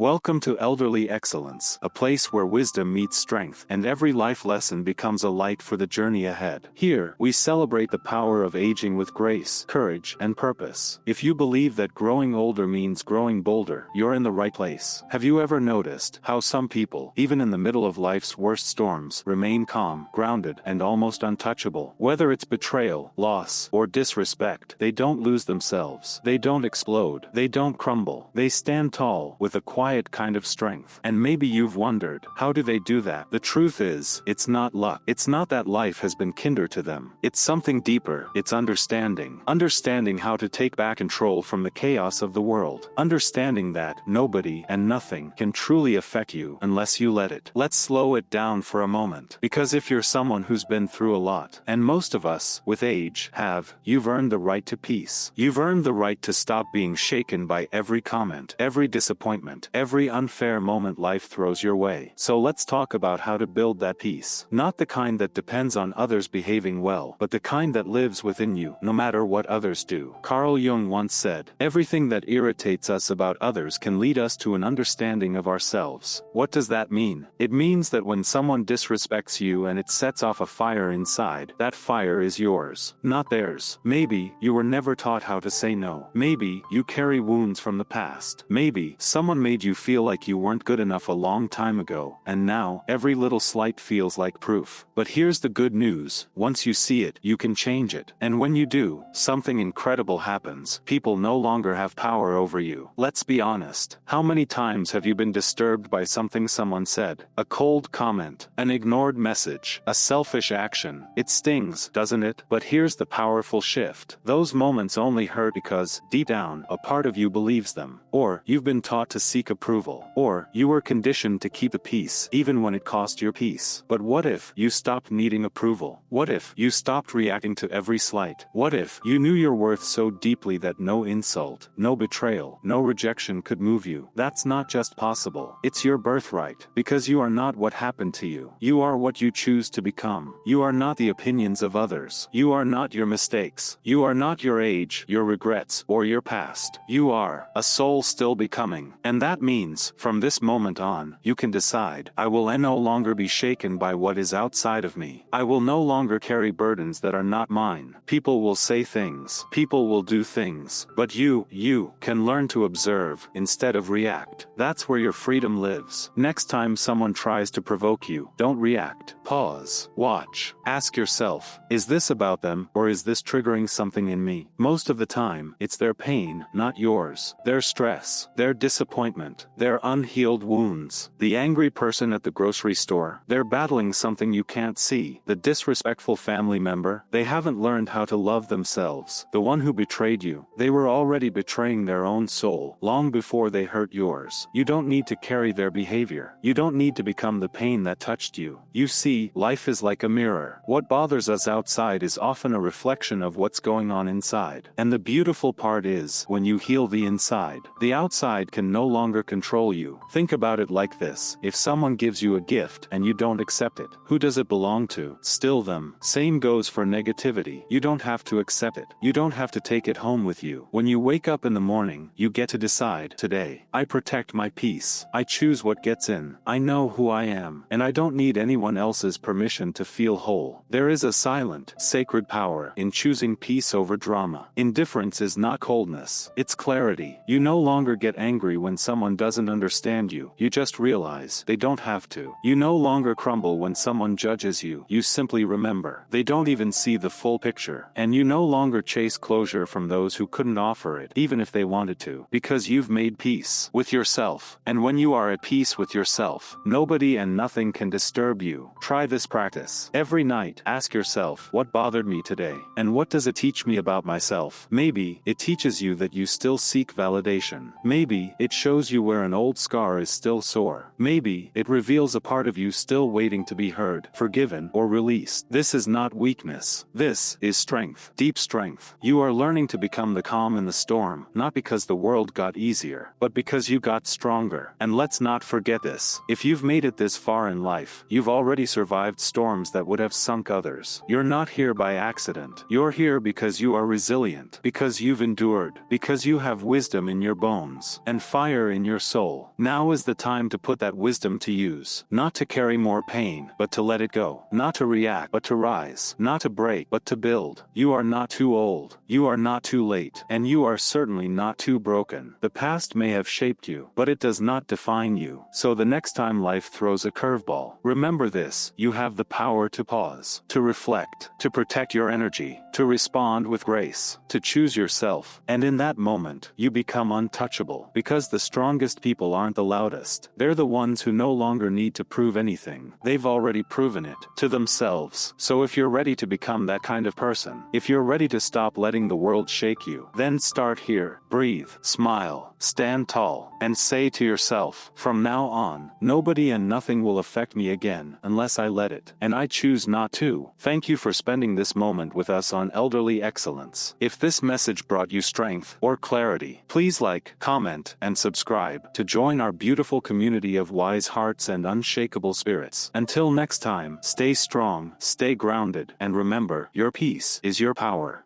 Welcome to Elderly Excellence, a place where wisdom meets strength, and every life lesson becomes a light for the journey ahead. Here, we celebrate the power of aging with grace, courage, and purpose. If you believe that growing older means growing bolder, you're in the right place. Have you ever noticed how some people, even in the middle of life's worst storms, remain calm, grounded, and almost untouchable? Whether it's betrayal, loss, or disrespect, they don't lose themselves. They don't explode. They don't crumble. They stand tall, with a quiet kind of strength. And maybe you've wondered, how do they do that? The truth is, it's not luck. It's not that life has been kinder to them. It's something deeper. It's understanding. Understanding how to take back control from the chaos of the world. Understanding that nobody and nothing can truly affect you unless you let it. Let's slow it down for a moment. Because if you're someone who's been through a lot, and most of us, with age, have, you've earned the right to peace. You've earned the right to stop being shaken by every comment, every disappointment, every unfair moment life throws your way. So let's talk about how to build that peace. Not the kind that depends on others behaving well, but the kind that lives within you, no matter what others do. Carl Jung once said, "Everything that irritates us about others can lead us to an understanding of ourselves." What does that mean? It means that when someone disrespects you and it sets off a fire inside, that fire is yours, not theirs. Maybe you were never taught how to say no. Maybe you carry wounds from the past. Maybe someone made you feel like you weren't good enough a long time ago, and now, every little slight feels like proof. But here's the good news: once you see it, you can change it. And when you do, something incredible happens. People no longer have power over you. Let's be honest. How many times have you been disturbed by something someone said? A cold comment, an ignored message, a selfish action. It stings, doesn't it? But here's the powerful shift. Those moments only hurt because, deep down, a part of you believes them. Or, you've been taught to seek approval. Or, you were conditioned to keep the peace, even when it cost your peace. But what if you stopped needing approval? What if you stopped reacting to every slight? What if you knew your worth so deeply that no insult, no betrayal, no rejection could move you? That's not just possible. It's your birthright. Because you are not what happened to you. You are what you choose to become. You are not the opinions of others. You are not your mistakes. You are not your age, your regrets, or your past. You are a soul still becoming. And that means, from this moment on, you can decide, I will no longer be shaken by what is outside of me. I will no longer carry burdens that are not mine. People will say things. People will do things. But you can learn to observe, instead of react. That's where your freedom lives. Next time someone tries to provoke you, don't react. Pause. Watch. Ask yourself, is this about them, or is this triggering something in me? Most of the time, it's their pain, not yours. Their stress, their disappointment, their unhealed wounds. The angry person at the grocery store, they're battling something you can't see. The disrespectful family member, they haven't learned how to love themselves. The one who betrayed you, they were already betraying their own soul, long before they hurt yours. You don't need to carry their behavior. You don't need to become the pain that touched you. You see, life is like a mirror. What bothers us outside is often a reflection of what's going on inside. And the beautiful part is, when you heal the inside, the outside can no longer control you. Think about it like this. If someone gives you a gift and you don't accept it, who does it belong to? Still them. Same goes for negativity. You don't have to accept it. You don't have to take it home with you. When you wake up in the morning, you get to decide, today, I protect my peace. I choose what gets in. I know who I am. And I don't need anyone else's permission to feel whole. There is a silent, sacred power in choosing peace over drama. Indifference is not coldness. It's clarity. You no longer get angry when someone doesn't understand you. You just realize they don't have to. You no longer crumble when someone judges you. You simply remember. They don't even see the full picture. And you no longer chase closure from those who couldn't offer it, even if they wanted to. Because you've made peace with yourself. And when you are at peace with yourself, nobody and nothing can disturb you. Try this practice. Every night, ask yourself, what bothered me today? And what does it teach me about myself? Maybe it teaches you that you still seek validation. Maybe it shows you where an old scar is still sore. Maybe it reveals a part of you still waiting to be heard, forgiven, or released. This is not weakness. This is strength. Deep strength. You are learning to become the calm in the storm, not because the world got easier, but because you got stronger. And let's not forget this. If you've made it this far in life, you've already survived storms that would have sunk others. You're not here by accident. You're here because you are resilient, because you've endured, because you have wisdom in your bones, and fire in your your soul. Now is the time to put that wisdom to use. Not to carry more pain, but to let it go. Not to react, but to rise. Not to break, but to build. You are not too old. You are not too late. And you are certainly not too broken. The past may have shaped you, but it does not define you. So the next time life throws a curveball, remember this: you have the power to pause, to reflect, to protect your energy, to respond with grace, to choose yourself. And in that moment, you become untouchable. Because the strongest people aren't the loudest. They're the ones who no longer need to prove anything. They've already proven it to themselves. So if you're ready to become that kind of person, if you're ready to stop letting the world shake you, then start here. Breathe, smile, stand tall, and say to yourself, from now on, nobody and nothing will affect me again unless I let it. And I choose not to. Thank you for spending this moment with us on Elderly Excellence. If this message brought you strength or clarity, please like, comment, and subscribe to join our beautiful community of wise hearts and unshakable spirits. Until next time, stay strong, stay grounded, and remember, your peace is your power.